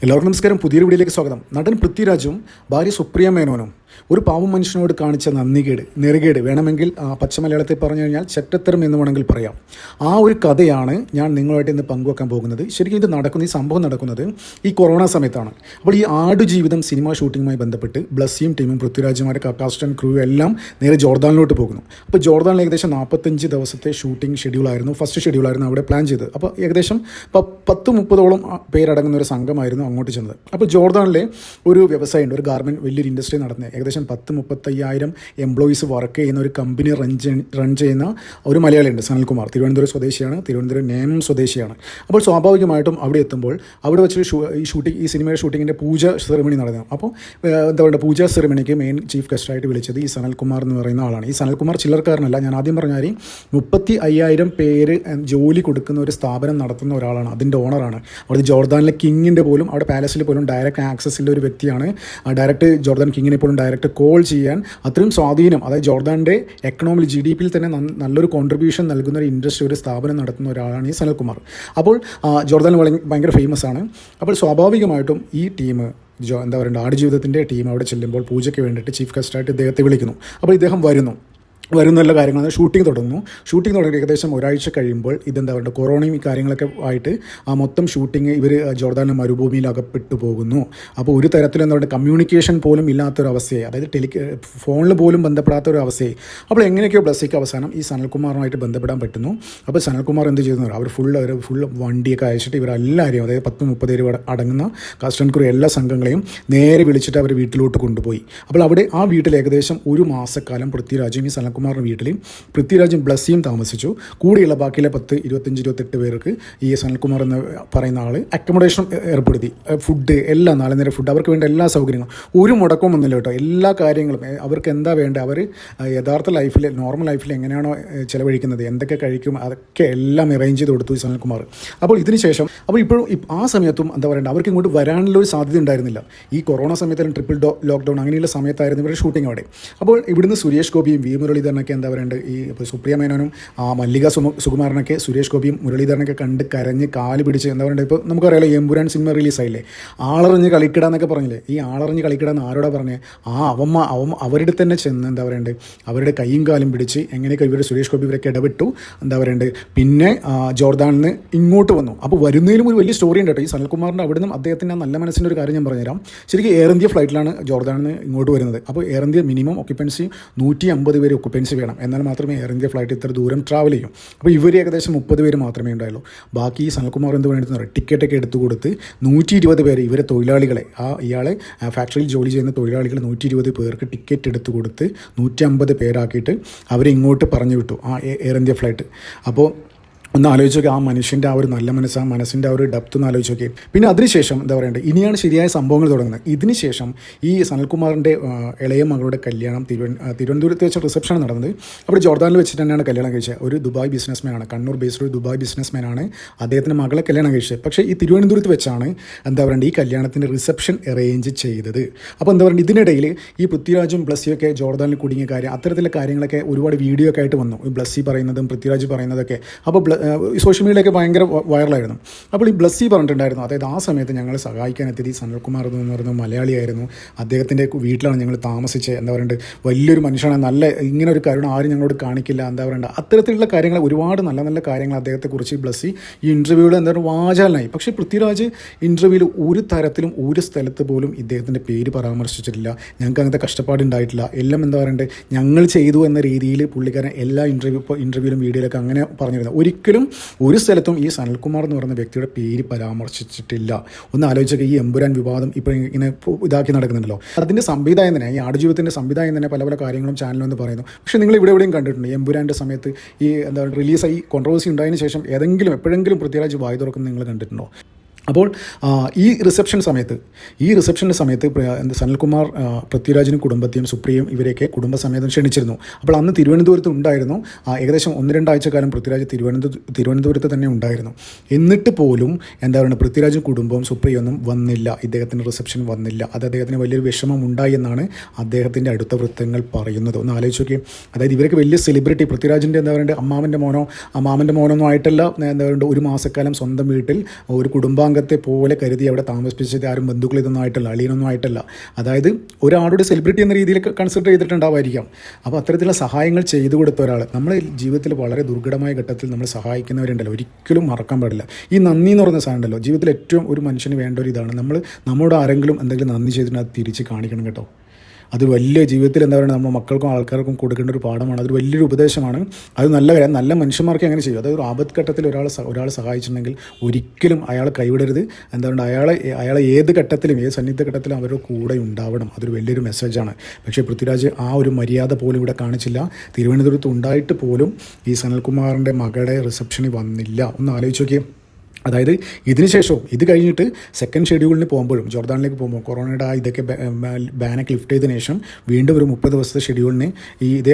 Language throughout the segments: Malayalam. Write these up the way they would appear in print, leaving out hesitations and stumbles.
എല്ലാവർക്കും നമസ്കാരം. പുതിയൊരു വീഡിയോയിലേക്ക് സ്വാഗതം. നടൻ പൃഥ്വിരാജും ഭാര്യ സുപ്രിയ മേനോനും ഒരു പാവം മനുഷ്യനോട് കാണിച്ച നെറുകേട് വേണമെങ്കിൽ പച്ച മലയാളത്തിൽ പറഞ്ഞു കഴിഞ്ഞാൽ ചെറ്റത്തരം എന്ന് വേണമെങ്കിൽ പറയാം. ആ ഒരു കഥയാണ് ഞാൻ നിങ്ങളുമായിട്ട് ഇന്ന് പങ്കുവെക്കാൻ പോകുന്നത്. ശരിക്കും ഈ സംഭവം നടക്കുന്നത് ഈ കൊറോണ സമയത്താണ്. അപ്പോൾ ഈ ആടുജീവിതം സിനിമ ഷൂട്ടിങ്ങുമായി ബന്ധപ്പെട്ട് ബ്ലസ്സിയും ടീമും പൃഥ്വിരാജുമാരുടെ കാസ്റ്റ് ആൻഡ് ക്രൂ എല്ലാം നേരെ ജോർദാനിലോട്ട് പോകുന്നു. അപ്പോൾ ജോർദാനിൽ ഏകദേശം 45 ദിവസത്തെ ഷൂട്ടിംഗ് ഫസ്റ്റ് ഷെഡ്യൂളായിരുന്നു അവിടെ പ്ലാൻ ചെയ്തത്. അപ്പോൾ ഏകദേശം 10-30ഓളം പേരടങ്ങുന്ന ഒരു സംഘമായിരുന്നു അങ്ങോട്ട് ചെന്നത്. അപ്പോൾ ജോർദാനിലെ ഒരു വ്യവസായമുണ്ട്, ഒരു ഗാർമെൻറ്റ് വലിയൊരു ഇൻഡസ്ട്രി നടത്തുന്നത്. ഏകദേശം 10-35,000 എംപ്ലോയീസ് വർക്ക് ചെയ്യുന്ന ഒരു കമ്പനി റൺ ചെയ്യുന്ന ഒരു മലയാളിയുണ്ട്, സനൽകുമാർ. തിരുവനന്തപുരം സ്വദേശിയാണ്, തിരുവനന്തപുരം നേമം സ്വദേശിയാണ്. അപ്പോൾ സ്വാഭാവികമായിട്ടും അവിടെ എത്തുമ്പോൾ അവിടെ വെച്ച് ഈ സിനിമയുടെ ഷൂട്ടിങ്ങിൻ്റെ പൂജ സെറിമണി നടന്നു. അപ്പോൾ എന്താ പറയുക, പൂജ സെറിമണിക്ക് മെയിൻ ചീഫ് ഗസ്റ്റായിട്ട് വിളിച്ചത് ഈ സനൽകുമാർ എന്ന് പറയുന്ന ആളാണ്. ഈ സനൽകുമാർ ചില്ലറക്കാരനല്ല. ഞാൻ ആദ്യം പറഞ്ഞാൽ 35,000 പേര് ജോലി കൊടുക്കുന്ന ഒരു സ്ഥാപനം നടത്തുന്ന ഒരാളാണ്, അതിൻ്റെ ഓണറാണ്. അവിടെ ജോർദാനിലെ കിങ്ങിൻ്റെ പോലും, അവിടെ പാലസിൽ പോലും ഡയറക്റ്റ് ആക്സസിലുള്ള ഒരു വ്യക്തിയാണ്. ഡയറക്റ്റ് ജോർദാൻ കിങ്ങിനെ പോലും ഡയറക്റ്റ് കോൾ ചെയ്യാൻ അത്രയും സ്വാധീനം, അതായത് ജോർദാൻ്റെ എക്കണോമിയിൽ GDP-യിൽ തന്നെ നല്ലൊരു കോൺട്രിബ്യൂഷൻ നൽകുന്ന ഒരു ഇൻഡസ്ട്രി, ഒരു സ്ഥാപനം നടത്തുന്ന ഒരാളാണ് ഈ സനൽകുമാർ. അപ്പോൾ ജോർദാൻ ഭയങ്കര ഫേമസ് ആണ്. അപ്പോൾ സ്വാഭാവികമായിട്ടും ഈ ടീം എന്താ പറയുക, ആടുജീവിതത്തിൻ്റെ ടീം അവിടെ ചെല്ലുമ്പോൾ പൂജയ്ക്ക് വേണ്ടിയിട്ട് ചീഫ് ഗസ്റ്റായിട്ട് ഇദ്ദേഹത്തെ വിളിക്കുന്നു. അപ്പോൾ ഇദ്ദേഹം വരുന്നുള്ള കാര്യങ്ങളാണ്. ഷൂട്ടിംഗ് തുടങ്ങി ഏകദേശം ഒരാഴ്ച കഴിയുമ്പോൾ ഇതെന്താ പറയുക, കൊറോണയും ഈ കാര്യങ്ങളൊക്കെ ആയിട്ട് മൊത്തം ഷൂട്ടിംഗ് ഇവർ ജോർദാനിലെ മരുഭൂമിയിൽ അകപ്പെട്ടു പോകുന്നു. അപ്പോൾ ഒരു തരത്തിലും എന്താ പറയുക, കമ്മ്യൂണിക്കേഷൻ പോലും ഇല്ലാത്തൊരവസ്ഥയായി, അതായത് ഫോണിൽ പോലും ബന്ധപ്പെടാത്തൊരു അവസ്ഥയായി. അപ്പോൾ എങ്ങനെയൊക്കെയോ ബ്ലസ്സിക്ക് അവസാനം ഈ സനൽകുമാറുമായിട്ട് ബന്ധപ്പെടാൻ പറ്റുന്നു. അപ്പോൾ സനൽകുമാർ എന്ത് ചെയ്യുന്നു, അവർ ഫുൾ വണ്ടിയൊക്കെ അയച്ചിട്ട് ഇവരെല്ലാവരെയും, അതായത് 10-30 പേര് അടങ്ങുന്ന കാസ്റ്റ് ആൻഡ് ക്രൂ എല്ലാ സംഘങ്ങളെയും നേരെ വിളിച്ചിട്ട് അവർ വീട്ടിലോട്ട് കൊണ്ടുപോയി. അപ്പോൾ അവിടെ ആ വീട്ടിൽ ഏകദേശം ഒരു മാസക്കാലം പൃഥ്വിരാജും ഈ സനൽകുമാറിൻ്റെ വീട്ടിൽ പൃഥ്വിരാജും ബ്ലസ്സിയും താമസിച്ചു. കൂടിയുള്ള ബാക്കിയുള്ള 25-28 പേർക്ക് ഈ സനൽകുമാർ എന്ന് പറയുന്ന ആൾ അക്കോമഡേഷൻ ഏർപ്പെടുത്തി. ഫുഡ് എല്ലാം, 4 നേരം ഫുഡ്, അവർക്ക് വേണ്ട എല്ലാ സൗകര്യങ്ങളും, ഒരു മുടക്കവും ഒന്നുമില്ല കേട്ടോ. എല്ലാ കാര്യങ്ങളും അവർക്ക് എന്താ വേണ്ടത്, അവർ യഥാർത്ഥ ലൈഫിൽ, നോർമൽ ലൈഫിൽ എങ്ങനെയാണോ ചിലവഴിക്കുന്നത്, എന്തൊക്കെ കഴിക്കും, അതൊക്കെ എല്ലാം അറേഞ്ച് ചെയ്ത് കൊടുത്തു ഈ സനൽകുമാർ. അപ്പോൾ ഇതിനുശേഷം ഇപ്പോഴും ആ സമയത്തും എന്താ പറയണ്ടത്, അവർക്ക് ഇങ്ങോട്ട് വരാനുള്ള ഒരു സാധ്യത ഉണ്ടായിരുന്നില്ല. ഈ കൊറോണ സമയത്തായാലും ട്രിപ്പിൾ ലോക്ക്ഡൗൺ അങ്ങനെയുള്ള സമയത്തായിരുന്നു ഇവരുടെ ഷൂട്ടിംഗ് അവിടെ. അപ്പോൾ ഇവിടുന്ന് സുരേഷ് ഗോപിയും മുരളീധരനൊക്കെ എന്താ പറയേണ്ടത്, ഈ സുപ്രിയ മേനോനും മല്ലിക സുകുമാരനൊക്കെ സുരേഷ് ഗോപിയും മുരളീധരനൊക്കെ കണ്ട് കരഞ്ഞ് കാല് പിടിച്ച് എന്താ പറയേണ്ടത്. ഇപ്പോൾ നമുക്കറിയാലോ, എമ്പുരാൻ സിനിമ റിലീസായില്ലേ, ആളറിഞ്ഞ് കളിക്കിടാന്നൊക്കെ പറഞ്ഞില്ലേ. ഈ ആളറിഞ്ഞ് കളിക്കിടാന്ന് ആരോടാ പറഞ്ഞത്, അവരുടെ തന്നെ ചെന്ന് എന്താ പറയേണ്ടത്, അവരുടെ കൈയും കാലും പിടിച്ച് എങ്ങനെയൊക്കെ ഇവർ സുരേഷ് ഗോപി ഇവരൊക്കെ ഇടപെട്ടു. എന്താ പറയേണ്ടത്, പിന്നെ ജോർദാനിൽ നിന്ന് ഇങ്ങോട്ട് വന്നു. അപ്പോൾ വരുന്നതിലും ഒരു വലിയ സ്റ്റോറി ഉണ്ട് കേട്ടോ. ഈ സനൽകുമാറിൻ്റെ അവിടെ നിന്നും അദ്ദേഹത്തിൻ്റെ നല്ല മനസ്സിൻ്റെ ഒരു കാര്യം ഞാൻ പറഞ്ഞുതരാം. ശരിക്കും എയർ ഇന്ത്യ ഫ്ലൈറ്റിലാണ് ജോർദാനിൽ നിന്ന് ഇങ്ങോട്ട് വരുന്നത്. അപ്പോൾ എയർ ഇന്ത്യ മിനിമം ഒക്യുപ്പൻസി 150 പേര് ഒക്യുപ്പൻസി വേണം, എന്നാൽ മാത്രമേ എയർ ഇന്ത്യ ഫ്ലൈറ്റ് ഇത്ര ദൂരം ട്രാവൽ ചെയ്യും. അപ്പോൾ ഇവർ ഏകദേശം 30 പേര് മാത്രമേ ഉണ്ടായുള്ളൂ. ബാക്കി സനൽകുമാർ എന്ത് വേണമെന്ന് ടിക്കറ്റൊക്കെ എടുത്തു കൊടുത്ത് 120 പേര്, ഇവരെ തൊഴിലാളികളെ, ഇയാളെ ഫാക്ടറിയിൽ ജോലി ചെയ്യുന്ന തൊഴിലാളികൾ 120 പേർക്ക് ടിക്കറ്റ് എടുത്തു കൊടുത്ത് 150 പേരാക്കിയിട്ട് അവരെ ഇങ്ങോട്ട് പറഞ്ഞു വിട്ടു, എയർ ഇന്ത്യ ഫ്ലൈറ്റ്. അപ്പോൾ ഒന്ന് ആലോചിച്ച് നോക്കി, ആ മനുഷ്യൻ്റെ ആ ഒരു നല്ല മനസ്സിൻ്റെ ആ ഒരു ഡെപ്ത് ഒന്ന് ആലോചിച്ച് നോക്കി. പിന്നെ അതിനുശേഷം എന്താ പറയേണ്ടത്, ഇനിയാണ് ശരിയായ സംഭവങ്ങൾ തുടങ്ങുന്നത്. ഇതിനുശേഷം ഈ സനൽകുമാറിൻ്റെ ഇളയ മകളുടെ കല്യാണം തിരുവനന്തപുരത്ത് വെച്ച റിസപ്ഷൻ നടന്നത്. അവിടെ ജോർദാനിൽ വെച്ചിട്ട് തന്നെയാണ് കല്യാണം കഴിച്ചത്. ഒരു ദുബായ് ബിസിനസ്മാനാണ്, കണ്ണൂർ ബേസ്ഡ് ഒരു ദുബായ് ബിസിനസ്മാനാണ് അദ്ദേഹത്തിൻ്റെ മകളെ കല്യാണം കഴിച്ചത്. പക്ഷേ ഈ തിരുവനന്തപുരത്ത് വെച്ചാണ് എന്താ പറയേണ്ടത്, ഈ കല്യാണത്തിൻ്റെ റിസപ്ഷൻ അറേഞ്ച് ചെയ്തത്. അപ്പോൾ എന്താ പറയുക, ഇതിനിടയിൽ ഈ പൃഥ്വിരാജും ബ്ലസ്സിയൊക്കെ ജോർദാനിൽ കുടുങ്ങിയ കാര്യം, അത്തരത്തിലുള്ള കാര്യങ്ങളൊക്കെ ഒരുപാട് വീഡിയോ ഒക്കെ ആയിട്ട് വന്നു. ബ്ലസ്സി പറയുന്നതും പൃഥ്വിരാജ് പറയുന്നതൊക്കെ. അപ്പോൾ സോഷ്യൽ മീഡിയയിലൊക്കെ ഭയങ്കര വൈറലായിരുന്നു. അപ്പോൾ ഈ ബ്ലസ്സി പറഞ്ഞിട്ടുണ്ടായിരുന്നു, അതായത് ആ സമയത്ത് ഞങ്ങൾ സഹായിക്കാൻ എത്തിയത് ഈ സനൽകുമാർ എന്ന് പറയുന്നത് മലയാളിയായിരുന്നു, അദ്ദേഹത്തിൻ്റെ വീട്ടിലാണ് ഞങ്ങൾ താമസിച്ചത്, എന്താ പറയുക, വലിയൊരു മനുഷ്യനാണ്, നല്ല ഇങ്ങനെ ഒരു കരുണ ആരും ഞങ്ങളോട് കാണിക്കില്ല, എന്താ പറയുക, അത്തരത്തിലുള്ള കാര്യങ്ങൾ, ഒരുപാട് നല്ല നല്ല കാര്യങ്ങൾ അദ്ദേഹത്തെക്കുറിച്ച് ബ്ലസ്സി ഈ ഇൻ്റർവ്യൂവിൽ എന്താ പറയുക വാചാലനായി. പക്ഷേ പൃഥ്വിരാജ് ഇൻ്റർവ്യൂവിൽ ഒരു തരത്തിലും ഒരു സ്ഥലത്ത് പോലും ഇദ്ദേഹത്തിൻ്റെ പേര് പരാമർശിച്ചിട്ടില്ല. ഞങ്ങൾക്ക് അങ്ങനത്തെ കഷ്ടപ്പാടുണ്ടായിട്ടില്ല, എല്ലാം എന്താ പറയണ്ടത്, ഞങ്ങൾ ചെയ്തു എന്ന രീതിയിൽ പുള്ളിക്കാരൻ എല്ലാ ഇൻ്റർവ്യൂവിലും വീഡിയോയിലൊക്കെ അങ്ങനെ പറഞ്ഞിരുന്നത്. ഒരിക്കലും ഒരു സ്ഥലത്തും ഈ സനൽകുമാർ എന്ന് പറയുന്ന വ്യക്തിയുടെ പേര് പരാമർശിച്ചിട്ടില്ല. ഒന്ന് ആലോചിച്ചൊക്കെ, ഈ എമ്പുരാൻ വിവാദം ഇപ്പോൾ ഇങ്ങനെ ഇതാക്കി നടക്കുന്നുണ്ടല്ലോ, അതിൻ്റെ സംവിധായം തന്നെ, ഈ ആടുജീവിതത്തിൻ്റെ സംവിധായം തന്നെ പല കാര്യങ്ങളും ചാനലെന്ന് പറയുന്നു. പക്ഷേ നിങ്ങൾ എവിടെയും കണ്ടിട്ടുണ്ട് സമയത്ത് സമയത്ത് ഈ എന്താ റിലീസായി കോൺട്രവേഴ്സി ഉണ്ടായതിനു ശേഷം എപ്പോഴെങ്കിലും പൃഥ്വിരാജ് വായി തുറക്കുന്നത് നിങ്ങൾ കണ്ടിട്ടുണ്ടോ? അപ്പോൾ ഈ റിസപ്ഷൻ്റെ സമയത്ത് സനൽകുമാർ പൃഥ്വിരാജിനും കുടുംബത്തെയും സുപ്രിയയും ഇവരെയൊക്കെ കുടുംബസമേതം ക്ഷണിച്ചിരുന്നു. അപ്പോൾ അന്ന് തിരുവനന്തപുരത്ത് ഉണ്ടായിരുന്നു. ഏകദേശം 1-2 ആഴ്ചക്കാലം പൃഥ്വിരാജ് തിരുവനന്തപുരത്ത് തന്നെ ഉണ്ടായിരുന്നു. എന്നിട്ട് പോലും എന്താ പറയുക, പൃഥ്വിരാജും കുടുംബവും സുപ്രിയൊന്നും വന്നില്ല, ഇദ്ദേഹത്തിൻ്റെ റിസപ്ഷൻ വന്നില്ല. അത് അദ്ദേഹത്തിന് വലിയൊരു വിഷമം ഉണ്ടായി എന്നാണ് അദ്ദേഹത്തിൻ്റെ അടുത്ത വൃത്തങ്ങൾ പറയുന്നത്. ഒന്ന് ആലോചിച്ച് നോക്കി, അതായത് ഇവരൊക്കെ വലിയ സെലിബ്രിറ്റി, പൃഥ്വിരാജിൻ്റെ എന്താ പറയുക മാമൻ്റെ മോനോ ആയിട്ടല്ല, എന്താ പറയുക, ഒരു മാസക്കാലം സ്വന്തം വീട്ടിൽ ഒരു കുടുംബാംഗ സ്വന്തം പോലെ കരുതി അവിടെ താമസിപ്പിച്ചത് ആരും ബന്ധുക്കൾ ഇതൊന്നും ആയിട്ടല്ല, അളിയനൊന്നും ആയിട്ടല്ല. അതായത് ഒരാളുടെ സെലിബ്രിറ്റി എന്ന രീതിയിൽ കൺസിഡർ ചെയ്തിട്ടുണ്ടാവായിരിക്കാം. അപ്പോൾ അത്തരത്തിലുള്ള സഹായങ്ങൾ ചെയ്തു കൊടുത്ത ഒരാൾ നമ്മുടെ ജീവിതത്തിൽ വളരെ ദുർഘടമായ ഘട്ടത്തിൽ നമ്മൾ സഹായിക്കുന്നവരുണ്ടല്ലോ, ഒരിക്കലും മറക്കാൻ പാടില്ല. ഈ നന്ദി എന്ന് പറയുന്ന സാധനം ഉണ്ടല്ലോ, ജീവിതത്തിൽ ഏറ്റവും ഒരു മനുഷ്യന് വേണ്ട ഒരു ഇതാണ്. നമ്മളോട് ആരെങ്കിലും എന്തെങ്കിലും നന്ദി ചെയ്തിട്ട് അത് തിരിച്ച് കാണിക്കണം കേട്ടോ. അത് വലിയ ജീവിതത്തിൽ എന്താ പറയുക, നമ്മുടെ മക്കൾക്കും ആൾക്കാർക്കും കൊടുക്കേണ്ട ഒരു പാഠമാണ്. അതൊരു വലിയൊരു ഉപദേശമാണ്. അത് നല്ല കാര്യം, നല്ല മനുഷ്യന്മാർക്ക് അങ്ങനെ ചെയ്യും. അതായത് ഒരു ആപത്ത് ഘട്ടത്തിൽ ഒരാൾ സഹായിച്ചിട്ടുണ്ടെങ്കിൽ ഒരിക്കലും അയാളെ കൈവിടരുത്. എന്താ പറയുക, അയാളെ ഏത് ഘട്ടത്തിലും ഏത് സന്നിഗ്ധ ഘട്ടത്തിലും അവരുടെ കൂടെ ഉണ്ടാവണം. അതൊരു വലിയൊരു മെസ്സേജാണ്. പക്ഷേ പൃഥ്വിരാജ് ആ ഒരു മര്യാദ പോലും ഇവിടെ കാണിച്ചില്ല. തിരുവനന്തപുരത്ത് ഉണ്ടായിട്ട് പോലും ഈ സനൽകുമാറിൻ്റെ മകളുടെ റിസപ്ഷനിൽ വന്നില്ല. ഒന്ന് ആലോചിച്ച് നോക്കിയേ. അതായത് ഇതിന് ശേഷവും ഇത് കഴിഞ്ഞിട്ട് സെക്കൻഡ് ഷെഡ്യൂളിന് പോകുമ്പോഴും ജോർദാനിലേക്ക് പോകുമ്പോൾ കൊറോണയുടെ ഇതൊക്കെ ബാനൊക്കെ ലിഫ്റ്റ് ചെയ്തതിന് ശേഷം വീണ്ടും ഒരു 30 ദിവസത്തെ ഷെഡ്യൂളിന് ഇതേ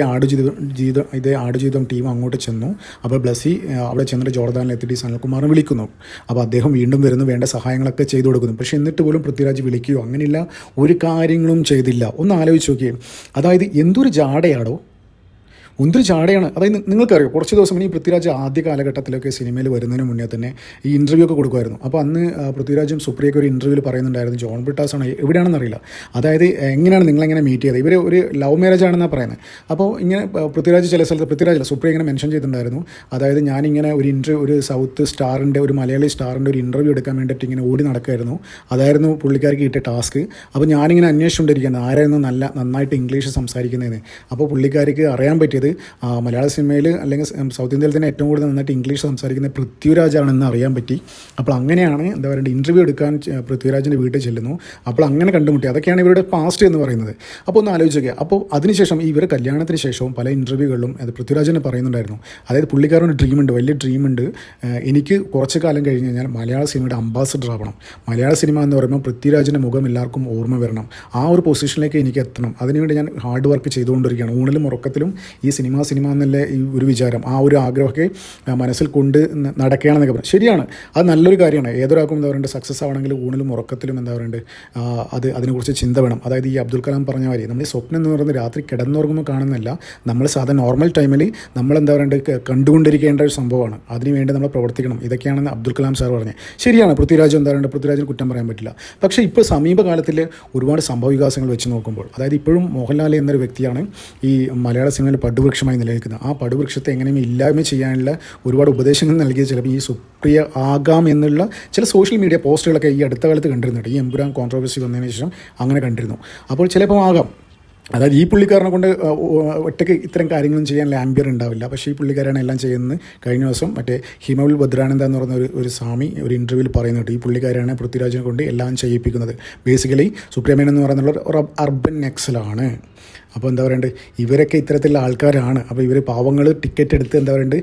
ആടുജീവിതം ടീം അങ്ങോട്ട് ചെന്നു. അപ്പോൾ ബ്ലസ്സി അവിടെ ചെന്നിട്ട് ജോർദാനിലെത്തിയിട്ട് സനൽകുമാറിനെ വിളിക്കുന്നു. അപ്പോൾ അദ്ദേഹം വീണ്ടും വരുന്നു, വേണ്ട സഹായങ്ങളൊക്കെ ചെയ്തു കൊടുക്കുന്നു. പക്ഷേ എന്നിട്ട് പോലും പൃഥ്വിരാജ് വിളിക്കുകയോ അങ്ങനെയില്ല, ഒരു കാര്യങ്ങളും ചെയ്തില്ല. ഒന്ന് ആലോചിച്ച് നോക്കിയേ. അതായത് എന്തൊരു ജാടയാടോ, ഒന്നൊരു ചാടയാണ്. അതായത് നിങ്ങൾക്കറിയാം, കുറച്ച് ദിവസം ഈ പൃഥ്വിരാജ് ആദ്യ കാലഘട്ടത്തിലൊക്കെ സിനിമയിൽ വരുന്നതിന് മുന്നേ തന്നെ ഈ ഇൻ്റർവ്യൂ ഒക്കെ കൊടുക്കുമായിരുന്നു. അപ്പോൾ അന്ന് പൃഥ്വിരാജും സുപ്രിയൊക്കെ ഒരു ഇൻ്റർവ്യൂവിൽ പറയുന്നുണ്ടായിരുന്നു, ജോൺ ബ്രിട്ടാസാണ് എവിടെയാണെന്ന് അറിയില്ല, അതായത് എങ്ങനെയാണ് നിങ്ങളെങ്ങനെ മീറ്റ് ചെയ്തത്, ഇവർ ഒരു ലവ് മാരേജ് ആണെന്നാണ് പറയുന്നത്. അപ്പോൾ ഇങ്ങനെ പൃഥ്വിരാജ് ചില സ്ഥലത്ത്, പൃഥ്വിരാജ് സുപ്രിയ ഇങ്ങനെ മെൻഷൻ ചെയ്തിട്ടുണ്ടായിരുന്നു, അതായത് ഞാനിങ്ങനെ ഒരു സൗത്ത് സ്റ്റാറിൻ്റെ, ഒരു മലയാളി സ്റ്റാറിൻ്റെ ഒരു ഇൻ്റർവ്യൂ എടുക്കാൻ വേണ്ടിയിട്ട് ഇങ്ങനെ ഓടി നടക്കുമായിരുന്നു. അതായിരുന്നു പുള്ളിക്കാർക്ക് കിട്ടിയ ടാസ്ക്. അപ്പോൾ ഞാനിങ്ങനെ അന്വേഷിച്ചുകൊണ്ടിരിക്കുന്നത് ആരായിരുന്നു നന്നായിട്ട് ഇംഗ്ലീഷ് സംസാരിക്കുന്നതെന്ന്. അപ്പോൾ പുള്ളിക്കാർക്ക് അറിയാൻ പറ്റിയത് മലയാള സിനിമയിൽ അല്ലെങ്കിൽ സൗത്ത് ഇന്ത്യയിൽ തന്നെ ഏറ്റവും കൂടുതൽ നന്നായിട്ട് ഇംഗ്ലീഷ് സംസാരിക്കുന്ന പൃഥ്വിരാജാണെന്ന് അറിയാൻ പറ്റി. അപ്പോൾ അങ്ങനെയാണ് എന്താ പറയുക, ഇൻ്റർവ്യൂ എടുക്കാൻ പൃഥ്വിരാജിൻ്റെ വീട്ടിൽ ചെല്ലുന്നു. അപ്പോൾ അങ്ങനെ കണ്ടുമുട്ടി. അതൊക്കെയാണ് ഇവരുടെ പാസ്റ്റ് എന്ന് പറയുന്നത്. അപ്പോൾ ഒന്ന് ആലോചിക്കുക. അപ്പോൾ അതിനുശേഷം ഇവർ കല്യാണത്തിന് ശേഷവും പല ഇൻ്റർവ്യൂകളിലും അത് പൃഥ്വിരാജിനെ പറയുന്നുണ്ടായിരുന്നു. അതായത് പുള്ളിക്കാരന് ഡ്രീമുണ്ട്, വലിയ ഡ്രീമുണ്ട്, എനിക്ക് കുറച്ച് കാലം കഴിഞ്ഞ് കഴിഞ്ഞാൽ മലയാള സിനിമയുടെ അംബാസഡർ ആവണം. മലയാള സിനിമ എന്ന് പറയുമ്പോൾ പൃഥ്വിരാജിൻ്റെ മുഖം എല്ലാവർക്കും ഓർമ്മ വരണം. ആ ഒരു പൊസിഷനിലേക്ക് എനിക്ക് എത്തണം. അതിനുവേണ്ടി ഞാൻ ഹാർഡ് വർക്ക് ചെയ്തുകൊണ്ടിരിക്കുകയാണ്. ഊണിലും ഉറക്കത്തിലും ഈ സിനിമ എന്നുള്ള ഈ ഒരു വിചാരം, ആ ഒരു ആഗ്രഹമൊക്കെ മനസ്സിൽ കൊണ്ട് നടക്കുകയാണെന്നൊക്കെ പറയും. ശരിയാണ്, അത് നല്ലൊരു കാര്യമാണ്. ഏതൊരാൾക്കും എന്താ പറയുക, സക്സസ് ആവണമെങ്കിൽ ഊണിലും ഉറക്കത്തിലും എന്താ പറയുക, അതിനെക്കുറിച്ച് ചിന്ത വേണം. അതായത് ഈ അബ്ദുൽ കലാം പറഞ്ഞ മാതിരി നമ്മൾ ഈ സ്വപ്നം എന്ന് പറയുന്നത് രാത്രി കിടന്നുറങ്ങുമ്പോൾ കാണുന്നില്ല, നമ്മൾ സാധാരണ നോർമൽ ടൈമിൽ നമ്മൾ എന്താ പറയുക കണ്ടുകൊണ്ടിരിക്കേണ്ട ഒരു സംഭവമാണ്. അതിനുവേണ്ടി നമ്മൾ പ്രവർത്തിക്കണം. ഇതൊക്കെയാണെന്ന് അബ്ദുൽ കലാം സാർ പറഞ്ഞത്. ശരിയാണ്, പൃഥ്വിരാജ് എന്താ പറയുക, പൃഥ്വിരാജിന് കുറ്റം പറയാൻ പറ്റില്ല. പക്ഷേ ഇപ്പോൾ സമീപകാലത്തിൽ ഒരുപാട് സംഭവ വികാസങ്ങൾ വെച്ച് നോക്കുമ്പോൾ, അതായത് ഇപ്പോഴും മോഹൻലാൽ എന്നൊരു വ്യക്തിയാണ് ഈ മലയാള സിനിമയിൽ പടുവൃക്ഷമായി നിലനിൽക്കുന്നത്. ആ പടുവൃക്ഷത്തെ എങ്ങനെയും ഇല്ലായ്മ ചെയ്യാനുള്ള ഒരുപാട് ഉപദേശങ്ങൾ നൽകിയത് ചിലപ്പോൾ ഈ സുപ്രിയ ആകാം എന്നുള്ള ചില സോഷ്യൽ മീഡിയ പോസ്റ്റുകളൊക്കെ ഈ അടുത്ത കാലത്ത് കണ്ടിരുന്നുണ്ട്. ഈ എമ്പുരാൻ കോൺട്രവേഴ്സി വന്നതിന് ശേഷം അങ്ങനെ കണ്ടിരുന്നു. അപ്പോൾ ചിലപ്പോൾ ആകാം, അതായത് ഈ പുള്ളിക്കാരനെ കൊണ്ട് ഒറ്റയ്ക്ക് ഇത്തരം കാര്യങ്ങളും ചെയ്യാനുള്ള ആംബിയർ ഉണ്ടാവില്ല. പക്ഷേ ഈ പുള്ളിക്കാരാണ് എല്ലാം ചെയ്യുന്നത്. കഴിഞ്ഞ ദിവസം മറ്റേ ഹിമവിൽ ഭദ്രാനന്ദ എന്ന് പറയുന്ന ഒരു സ്വാമി ഒരു ഇൻ്റർവ്യൂവിൽ പറയുന്നുണ്ട്, ഈ പുള്ളിക്കാരാണ് പൃഥ്വിരാജിനെ കൊണ്ട് എല്ലാം ചെയ്യിപ്പിക്കുന്നത്. ബേസിക്കലി സുപ്രിയമേനൻ എന്ന് പറയുന്ന ഒരു അർബൻ നെക്സലാണ്. അപ്പോൾ എന്താ പറയണ്ടത്, ഇവരൊക്കെ ഇത്തരത്തിലുള്ള ആൾക്കാരാണ്. അപ്പോൾ ഇവർ പാവങ്ങൾ ടിക്കറ്റ് എടുത്ത് എന്താ പറയണ്ടത്,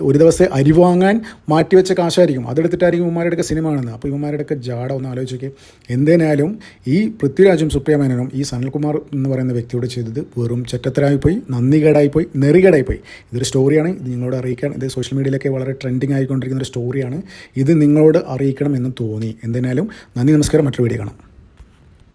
ഒരു ദിവസം അരി വാങ്ങാൻ മാറ്റിവെച്ച കാശായിരിക്കും, അതെടുത്തിട്ടായിരിക്കും ഇവന്മാരുടെയൊക്കെ സിനിമ കാണുന്നത്. അപ്പോൾ ഇവന്മാരുടെയൊക്കെ ജാട ഒന്ന് ആലോചിക്കുക. എന്തായാലും ഈ പൃഥ്വിരാജും സുപ്രിയമേനനും ഈ സനൽകുമാർ എന്ന് പറയുന്ന വ്യക്തിയോട് ചെയ്തത് വെറും ചെറ്റത്തരായിപ്പോയി, നന്ദികേടായിപ്പോയി, നെറികേടായിപ്പോയി. ഇതൊരു സ്റ്റോറിയാണ്, ഇത് നിങ്ങളോട് അറിയിക്കാൻ. ഇത് സോഷ്യൽ മീഡിയയിലൊക്കെ വളരെ ട്രെൻഡിങ് ആയിക്കൊണ്ടിരിക്കുന്ന ഒരു സ്റ്റോറിയാണ്. ഇത് നിങ്ങളോട് അറിയിക്കണം എന്ന് തോന്നി. എന്തായാലും നന്ദി, നമസ്കാരം. മറ്റൊരു വീഡിയോ കാണാം.